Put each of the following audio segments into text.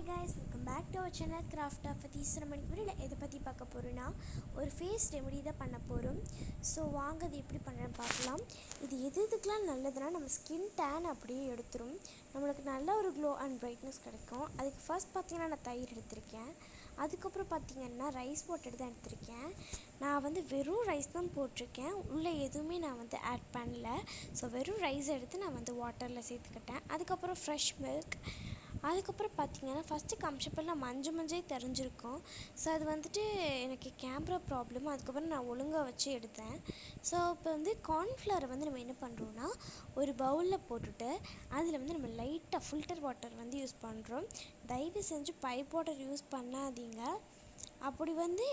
Hi guys, welcome back to our channel craft of தீசர மணிக்கு வீடியோவில் எதை பற்றி பார்க்க போகிறோன்னா ஒரு ஃபேஸ் ரெமெடி தான் பண்ண போகிறோம். ஸோ வாங்க அது எப்படி பண்ணுறேன்னு பார்க்கலாம். இது எதுக்கெலாம் நல்லதுன்னா நம்ம ஸ்கின் டேன் அப்படியே எடுத்துரும், நம்மளுக்கு நல்ல ஒரு க்ளோ அண்ட் பிரைட்னஸ் கிடைக்கும். அதுக்கு ஃபர்ஸ்ட் பார்த்திங்கன்னா நான் தயிர் எடுத்திருக்கேன். அதுக்கப்புறம் பார்த்திங்கன்னா ரைஸ் வாட்டர் தான் எடுத்திருக்கேன். நான் வந்து வெறும் ரைஸ் தான் போட்டிருக்கேன், உள்ளே எதுவுமே நான் வந்து ஆட் பண்ணல. ஸோ வெறும் ரைஸ் எடுத்து நான் வந்து வாட்டரில் சேர்த்துக்கிட்டேன். அதுக்கப்புறம் ஃப்ரெஷ் மில்க். அதுக்கப்புறம் பார்த்திங்கன்னா ஃபஸ்ட்டு காமிச்சப்பெல்லாம் மஞ்சள் தெரிஞ்சிருக்கும். ஸோ அது வந்துட்டு எனக்கு கேமரா ப்ராப்ளம், அதுக்கப்புறம் நான் ஒழுங்காக வச்சு எடுத்தேன். ஸோ இப்போ வந்து கார்ன்ஃப்ளவரை வந்து நம்ம என்ன பண்ணுறோன்னா ஒரு பவுலில் போட்டுட்டு அதில் வந்து நம்ம லைட்டாக ஃபில்டர் வாட்டர் வந்து யூஸ் பண்ணுறோம். தயவு செஞ்சு பைப் வாட்டர் யூஸ் பண்ணாதீங்க. அப்படி வந்து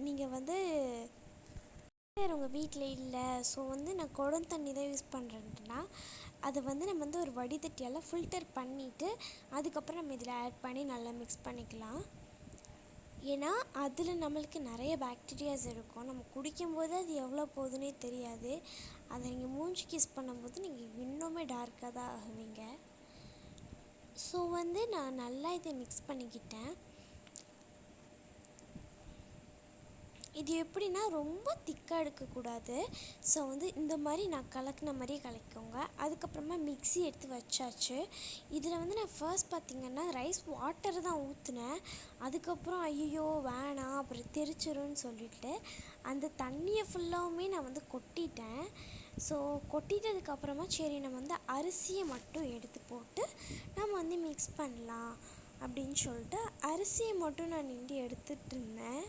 நீங்கள் வந்து உங்கள் வீட்டில் இல்லை, ஸோ வந்து நான் குடம் தண்ணி தான் யூஸ் பண்ணுறேன்னா அதை வந்து நம்ம வந்து ஒரு வடிதட்டியால் ஃபில்டர் பண்ணிவிட்டு அதுக்கப்புறம் நம்ம இதில் ஆட் பண்ணி நல்லா மிக்ஸ் பண்ணிக்கலாம். ஏன்னா அதில் நம்மளுக்கு நிறைய பாக்டீரியாஸ் இருக்கும், நம்ம குடிக்கும்போது அது எவ்வளோ போகுதுன்னே தெரியாது. அதை நீங்கள் மூஞ்சிக்கு யூஸ் பண்ணும்போது நீங்கள் இன்னுமே டார்க்காக தான் ஆகுவீங்க. ஸோ வந்து நான் நல்லா இதை மிக்ஸ் பண்ணிக்கிட்டேன். இது எப்படின்னா ரொம்ப திக்காக எடுக்கக்கூடாது. ஸோ வந்து இந்த மாதிரி நான் கலக்கின மாதிரியே கலக்கிக்கோங்க. அதுக்கப்புறமா மிக்ஸி எடுத்து வச்சாச்சு. இதில் வந்து நான் ஃபர்ஸ்ட் பார்த்திங்கன்னா ரைஸ் வாட்டர் தான் ஊற்றினேன். அதுக்கப்புறம் ஐயோ வேணாம் அப்புறம் தெரிச்சிரும்னு சொல்லிவிட்டு அந்த தண்ணியை ஃபுல்லாகவுமே நான் வந்து கொட்டிட்டேன். ஸோ கொட்டிட்டதுக்கப்புறமா சரி நம்ம வந்து அரிசியை மட்டும் எடுத்து போட்டு நம்ம வந்து மிக்ஸ் பண்ணலாம் அப்படின்னு சொல்லிட்டு அரிசியை மட்டும் நான் நின்று எடுத்துகிட்டு இருந்தேன்.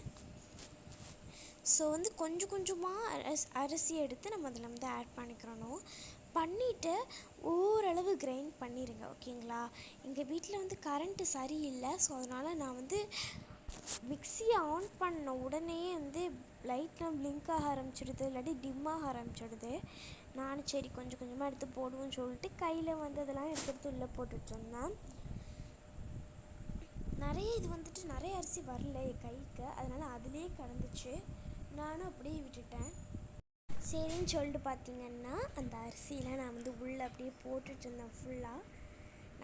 ஸோ வந்து கொஞ்சம் கொஞ்சமாக அரிசி எடுத்து நம்ம அதில் வந்து ஆட் பண்ணிவிட்டு ஓரளவு கிரைண்ட் பண்ணிடுங்க, ஓகேங்களா. எங்கள் வீட்டில் வந்து கரண்ட்டு சரியில்லை, ஸோ அதனால் நான் வந்து மிக்ஸியை ஆன் பண்ண உடனே வந்து லைட்லாம் பிளிங்க் ஆக ஆரம்பிச்சிடுது, இல்லாட்டி டிம்மாக ஆரம்பிச்சிடுது. நானும் சரி கொஞ்சம் கொஞ்சமாக எடுத்து போடுவோன்னு சொல்லிட்டு கையில் வந்து அதெல்லாம் எடுத்து உள்ளே போட்டுட்ருந்தேன். இது வந்துட்டு நிறைய அரிசி வரல என் கைக்கு, அதனால் அதிலே கடந்துச்சு. நானும் அப்படியே விட்டுட்டேன். சரின்னு சொல்லிட்டு பார்த்திங்கன்னா அந்த அரிசியில் நான் வந்து உள்ளே அப்படியே போட்டுட்டு இருந்தேன் ஃபுல்லாக.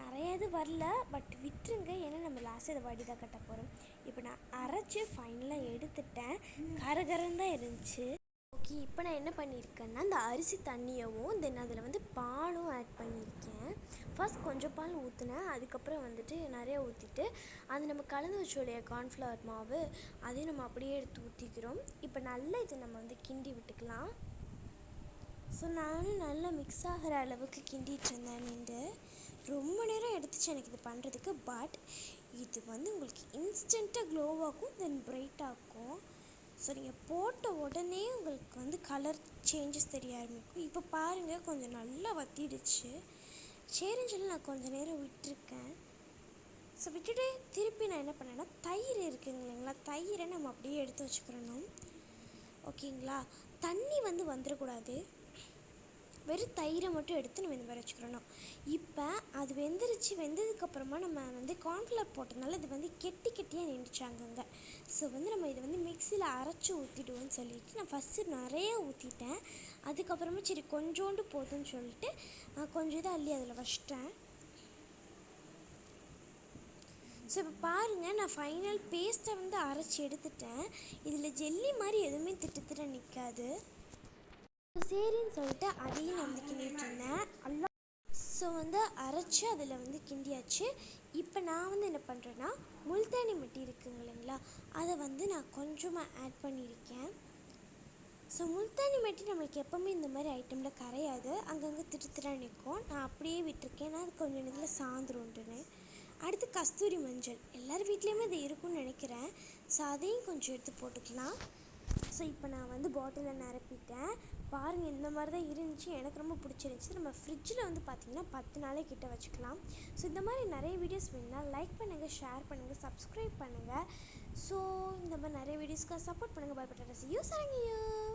நிறைய இது வரல, பட் விட்டுருங்க, ஏன்னா நம்ம லாஸ்ட்டு இதை வடி தான் கட்ட போகிறோம். இப்போ நான் அரைச்சி ஃபைனலாக எடுத்துட்டேன். கரகரன்னு தான் இருந்துச்சு. ஓகே, இப்போ நான் என்ன பண்ணியிருக்கேன்னா இந்த அரிசி தண்ணியவும் தென் அதில் வந்து பாலும் ஆட் பண்ணியிருக்கேன். ஃபர்ஸ்ட் கொஞ்சம் பால் ஊற்றினேன், அதுக்கப்புறம் வந்துட்டு நிறைய ஊற்றிட்டு அது நம்ம கலந்து வச்சோம் இல்லையா கார்ன்ஃப்ளவர் மாவு, அதையும் நம்ம அப்படியே எடுத்து ஊற்றிக்கிறோம். இப்போ நல்லா இதை நம்ம வந்து கிண்டி விட்டுக்கலாம். ஸோ நானும் நல்லா மிக்ஸ் ஆகிற அளவுக்கு கிண்டிகிட்டு இருந்தேன் நின்று. ரொம்ப நேரம் எடுத்துச்சு எனக்கு இது பண்ணுறதுக்கு. பட் இது வந்து உங்களுக்கு இன்ஸ்டண்ட்டாக க்ளோவாகும், தென் பிரைட்டாகும். ஸோ நீங்கள் போட்ட உடனே உங்களுக்கு வந்து கலர் சேஞ்சஸ் தெரிய ஆரம்பிக்கும். இப்போ பாருங்கள் கொஞ்சம் நல்லா வற்றிடுச்சு. சரின்னு சொல்லி நான் கொஞ்சம் நேரம் விட்டுருக்கேன். ஸோ விட்டுட்டு திருப்பி நான் என்ன பண்ணேன்னா தயிர் இருக்குங்க இல்லைங்களா, தயிரை நம்ம அப்படியே எடுத்து வச்சுக்கிறணும், ஓகேங்களா. தண்ணி வந்து வந்துடக்கூடாது, வெறும் தயிரை மட்டும் எடுத்து நம்ம இந்த மாதிரி வச்சுக்கிறணும். இப்போ அது வெந்ததுக்கப்புறமா நம்ம வந்து கார்ன்ஃப்ளவர் போட்டதுனால இது வந்து கெட்டியாக நின்றுச்சாங்கங்க. ஸோ வந்து நம்ம இதை வந்து மிக்சியில் அரைச்சி ஊற்றிடுவோன்னு சொல்லிவிட்டு நான் ஃபஸ்ட்டு நிறைய ஊற்றிட்டேன். அதுக்கப்புறமா சரி கொஞ்சோண்டு போதும்னு சொல்லிட்டு கொஞ்சம் இதை அள்ளி அதில் வச்சிட்டேன். ஸோ இப்போ பாருங்கள் நான் ஃபைனல் பேஸ்ட்டை வந்து அரைச்சி எடுத்துட்டேன். இதில் ஜெல்லி மாதிரி எதுவுமே திட்டு நிற்காது. சரின்னு சொல்லிட்டு அதையும் நான் வந்து கிண்டிகிட்டு இருந்தேன். ஸோ வந்து அரைச்சி அதில் வந்து கிண்டியாச்சு. இப்போ நான் வந்து என்ன பண்ணுறேன்னா முல்தானி மெட்டி இருக்குங்க இல்லைங்களா, அதை வந்து நான் கொஞ்சமாக ஆட் பண்ணியிருக்கேன். ஸோ முல்தானி மெட்டி நம்மளுக்கு எப்போவுமே இந்த மாதிரி ஐட்டமில் கரையாது, அங்கங்கே திட்டு நிற்கும். நான் அப்படியே விட்டுருக்கேன், நான் அது கொஞ்சம் நேரத்தில் சாந்துருண்டுன்னு. அடுத்து கஸ்தூரி மஞ்சள் எல்லோரும் வீட்லேயுமே அது இருக்குன்னு நினைக்கிறேன். ஸோ அதையும் கொஞ்சம் எடுத்து போட்டுக்கலாம். ஸோ இப்போ நான் வந்து பாட்டிலில் நிரப்பிட்டேன். பாருங்கள் இந்த மாதிரி தான் இருந்துச்சு, எனக்கு ரொம்ப பிடிச்சிருந்துச்சி. நம்ம ஃப்ரிட்ஜில் வந்து பார்த்திங்கன்னா 10 நாளைக்கு கிட்ட வச்சுக்கலாம். ஸோ இந்த மாதிரி நிறைய வீடியோஸ் வேணுன்னா லைக் பண்ணுங்கள், ஷேர் பண்ணுங்கள், சப்ஸ்கிரைப் பண்ணுங்கள். ஸோ இந்த மாதிரி நிறைய வீடியோஸ்க்கு சப்போர்ட் பண்ணுங்கள். பை பை, டாடா, see you.